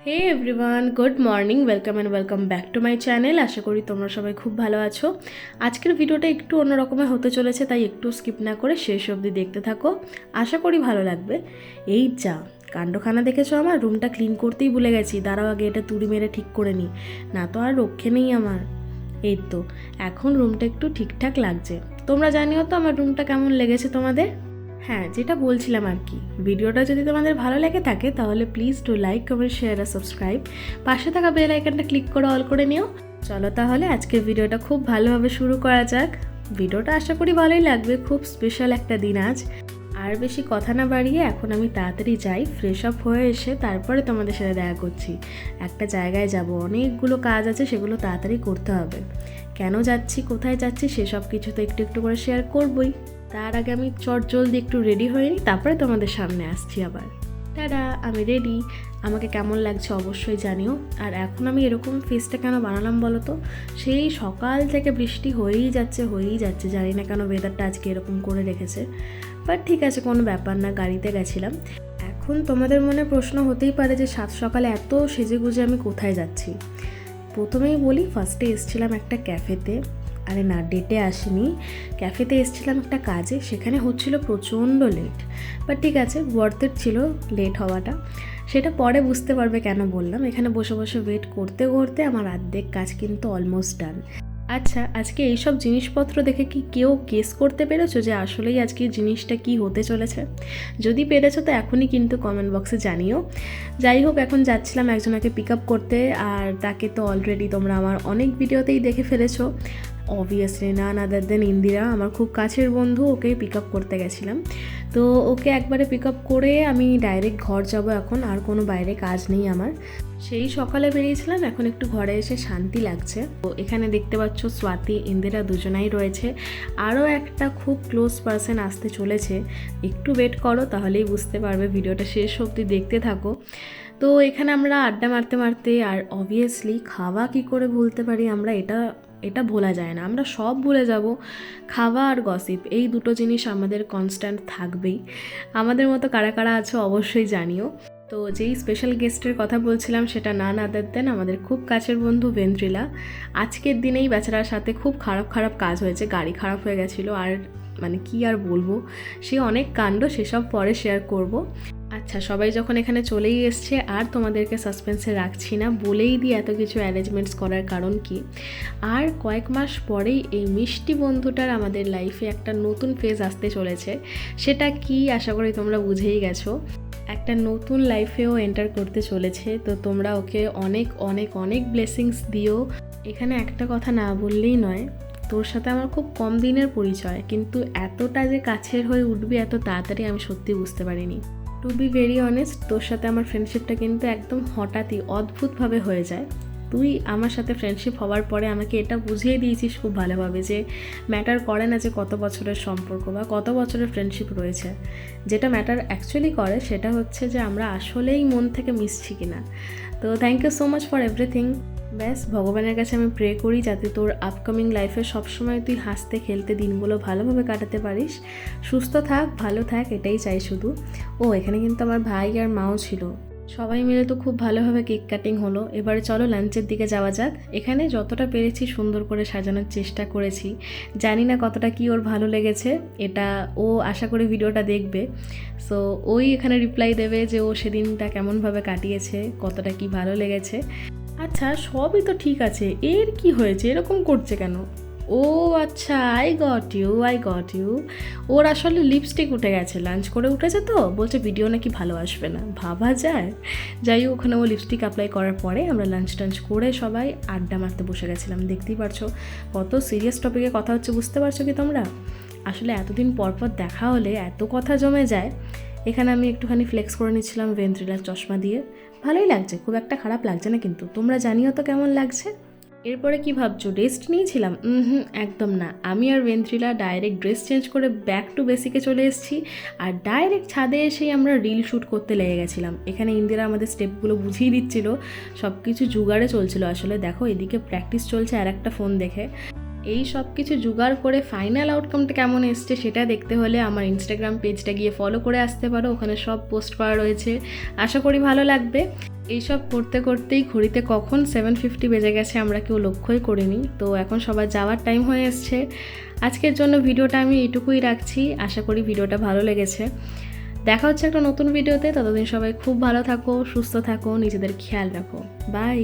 Hey everyone, good morning, welcome and welcome back to my channel. আশা করি তোমরা সবাই খুব ভালো আছো। আজকের ভিডিওটা একটু অন্যরকমের হতে চলেছে, তাই একটু স্কিপ না করে শেষ অবধি দেখতে থাকো। আশা করি ভালো লাগবে। এই যা কাণ্ডখানা দেখেছো, আমার রুমটা ক্লিন করতেই ভুলে গেছি। দাঁড়াও আগে এটা তুড়ি মেরে ঠিক করে নিই, না তো আর রক্ষে নেই আমার। এই তো এখন রুমটা একটু ঠিকঠাক লাগছে। তোমরা জানিও তো আমার রুমটা কেমন লেগেছে তোমাদের। হ্যাঁ, যেটা বলছিলাম আর কি, ভিডিওটা যদি তোমাদের ভালো লেগে থাকে তাহলে please do like, comment, share আর সাবস্ক্রাইব। পাশে থাকা বেল আইকনটা ক্লিক করে অল করে নিও। চলো তাহলে আজকের ভিডিওটা খুব ভালোভাবে শুরু করা যাক। ভিডিওটা আশা করি ভালোই লাগবে, খুব স্পেশাল একটা দিন আজ। আর বেশি কথা না বাড়িয়ে এখন আমি তাড়াতাড়ি যাই, ফ্রেশ আপ হয়ে এসে তারপরে তোমাদের সাথে দেখা করছি। একটা জায়গায় যাব, অনেকগুলো কাজ আছে, সেগুলো তাড়াতাড়ি করতে হবে। কেন যাচ্ছি, কোথায় যাচ্ছি, সেসব কিছু তো একটু একটু করে শেয়ার করবই। তার আগে আমি জলদি একটু রেডি হয়ে নিই, তারপরে তোমাদের সামনে আসছি আবার। দাদা, আমি রেডি। আমাকে কেমন লাগছে অবশ্যই জানিও। আর এখন আমি এরকম ফেসটা কেন বানালাম বলো তো? সেই সকাল থেকে বৃষ্টি হয়েই যাচ্ছে, জানি না কেন ওয়েদারটা আজকে এরকম করে রেখেছে। বাট ঠিক আছে, কোনো ব্যাপার না, গাড়িতে গেছিলাম। এখন তোমাদের মনে প্রশ্ন হতেই পারে যে সাত সকালে এত সেজেগুজে আমি কোথায় যাচ্ছি। প্রথমেই বলি, ফার্স্টে এসেছিলাম একটা ক্যাফেতে। আরে না, ডেটে আসিনি, ক্যাফেতে এসেছিলাম একটা কাজে, সেখানে হচ্ছিল প্রচণ্ড লেট। বাট ঠিক আছে, ওয়ার্থ ইট ছিল লেট হওয়াটা। সেটা পরে বুঝতে পারবে কেন বললাম। এখানে বসে বসে ওয়েট করতে করতে আমার অর্ধেক কাজ কিন্তু অলমোস্ট ডান। আচ্ছা, আজকে এইসব জিনিসপত্র দেখে কি কেউ গেস করতে পেরেছো যে আসলেই আজকে জিনিসটা কি হতে চলেছে? যদি পেরেছো তো এখনই কিন্তু কমেন্ট বক্সে জানিও। যাই হোক, এখন যাচ্ছিলাম একজনকে পিক আপ করতে, আর তাকে তো অলরেডি তোমরা আমার অনেক ভিডিওতেই দেখে ফেলেছো। অবভিয়াসলি নান আদার দেন ইন্দিরা, আমার খুব কাছের বন্ধু, ওকে পিক আপ করতে গেছিলাম। তো ওকে একবারে পিক আপ করে আমি ডাইরেক্ট ঘর যাব এখন, আর কোনো বাইরে কাজ নেই আমার। সেই সকালে বেরিয়েছিলাম, এখন একটু ঘরে এসে শান্তি লাগছে। তো এখানে দেখতে পাচ্ছ স্বাতি, ইন্দিরা দুজনাই রয়েছে। আরও একটা খুব ক্লোজ পার্সন আসতে চলেছে। একটু ওয়েট করো, তাহলেই বুঝতে পারবে, ভিডিওটা শেষ অবধি দেখতে থাকো। তো এখানে আমরা আড্ডা মারতে মারতে, আর অবভিয়াসলি খাওয়া কি করে ভুলতে পারি আমরা, এটা ভোলা যায় না, আমরা সব ভুলে যাব। খাওয়া আর গসিপ, এই দুটো জিনিস আমাদের কনস্ট্যান্ট থাকবেই। আমাদের মতো কারা কারা আছো অবশ্যই জানিও। তো যেই স্পেশাল গেস্টের কথা বলছিলাম সেটা নান আদার দেন আমাদের খুব কাছের বন্ধু ভেন্দ্রিলা। আজকের দিনেই বেচারার সাথে খুব খারাপ কাজ হয়েছে, গাড়ি খারাপ হয়ে গেছিলো। আর মানে কি আর বলবো, সে অনেক কাণ্ড, সেসব পরে শেয়ার করব। আচ্ছা, সবাই যখন এখানে চলেই এসছে আর তোমাদেরকে সাসপেন্সে রাখছি না, বলেই দিই এত কিছু অ্যারেঞ্জমেন্টস করার কারণ কি। আর কয়েক মাস পরেই এই মিষ্টি বন্ধুটার আমাদের লাইফে একটা নতুন ফেজ আসতে চলেছে। সেটা কি আশা করি তোমরা বুঝেই গেছো। একটা নতুন লাইফেও এন্টার করতে চলেছে, তো তোমরা ওকে অনেক অনেক অনেক ব্লেসিংস দিও। এখানে একটা কথা না বললেই নয়, তোর সাথে আমার খুব কম দিনের পরিচয়, কিন্তু এতটা যে কাছের হয়ে উঠবি এত তাড়াতাড়ি আমি সত্যি বুঝতে পারিনি। টু বি ভেরি অনেস্ট, তোর সাথে আমার ফ্রেন্ডশিপটা কিন্তু একদম হঠাৎই অদ্ভুতভাবে হয়ে যায়। তুই আমার সাথে ফ্রেন্ডশিপ হওয়ার পরে আমাকে এটা বুঝিয়ে দিয়েছিস খুব ভালোভাবে যে ম্যাটার করে না যে কত বছরের সম্পর্ক বা কত বছরের ফ্রেন্ডশিপ রয়েছে। যেটা ম্যাটার অ্যাকচুয়ালি করে সেটা হচ্ছে যে আমরা আসলেই মন থেকে মিশছি কিনা। তো thank you so much for everything. ব্যাস, ভগবানের কাছে আমি প্রে করি যাতে তোর আপকামিং লাইফে সবসময় তুই হাসতে খেলতে দিনগুলো ভালোভাবে কাটাতে পারিস। সুস্থ থাক, ভালো থাক, এটাই চাই শুধু। ও এখানে কিন্তু আমার ভাই আর মাও ছিল, সবাই মিলে তো খুব ভালোভাবে কেক কাটিং হলো। এবারে চলো লাঞ্চের দিকে যাওয়া যাক। এখানে যতটা পেরেছি সুন্দর করে সাজানোর চেষ্টা করেছি, জানি না কতটা কি ওর ভালো লেগেছে। এটা ও আশা করি ভিডিওটা দেখবে, সো ওই এখানে রিপ্লাই দেবে যে ও সেদিনটা কেমনভাবে কাটিয়েছে, কতটা কি ভালো লেগেছে। আচ্ছা, সবই তো ঠিক আছে, এর কি হয়েছে, এরকম করছে কেন? ও আচ্ছা, আই গট ইউ। ওর আসলে লিপস্টিক উঠে গেছে, লাঞ্চ করে উঠেছে, তো বলছে ভিডিও নাকি ভালো আসবে না, ভাবা যায়। যাই হোক, ওখানে ও লিপস্টিক অ্যাপ্লাই করার পরে আমরা লাঞ্চ টাঞ্চ করে সবাই আড্ডা মারতে বসে গেছিলাম। দেখতেই পারছো কত সিরিয়াস টপিকে কথা হচ্ছে, বুঝতে পারছো কি তোমরা? আসলে এতদিন পর দেখা হলে এত কথা জমে যায়। এখানে আমি একটুখানি ফ্লেক্স করে নিচ্ছিলাম ভেন্দ্রিলার চশমা দিয়ে। ভালোই লাগছে, খুব একটা খারাপ লাগছে না, কিন্তু তোমরা জানিও তো কেমন লাগছে। এরপরে কি ভাবছো, রেস্ট নিয়েছিলাম? একদম না। আমি আর ভেন্দ্রিলা ডাইরেক্ট ড্রেস চেঞ্জ করে ব্যাক টু বেসিকে চলে এসেছি, আর ডাইরেক্ট ছাদে এসেই আমরা রিল শ্যুট করতে লেগে গেছিলাম। এখানে ইন্দিরা আমাদের স্টেপগুলো বুঝিয়ে দিচ্ছিল, সব কিছু জোগাড়ে চলছিল। আসলে দেখো, এদিকে প্র্যাকটিস চলছে আর একটা ফোন দেখে। এই সব কিছু জোগাড় করে ফাইনাল আউটকামটা কেমন এসছে সেটা দেখতে হলে আমার ইনস্টাগ্রাম পেজটা গিয়ে ফলো করে আসতে পারো, ওখানে সব পোস্ট করা রয়েছে, আশা করি ভালো লাগবে। এইসব করতে করতেই ঘড়িতে কখন 7:50 বেজে গেছে আমরা কেউ লক্ষ্যই করিনি। তো এখন সবার যাওয়ার টাইম হয়ে এসছে। আজকের জন্য ভিডিওটা আমি এইটুকুই রাখছি, আশা করি ভিডিওটা ভালো লেগেছে। দেখা হচ্ছে একটা নতুন ভিডিওতে, ততদিন সবাই খুব ভালো থাকো, সুস্থ থাকো, নিজেদের খেয়াল রাখো। বাই।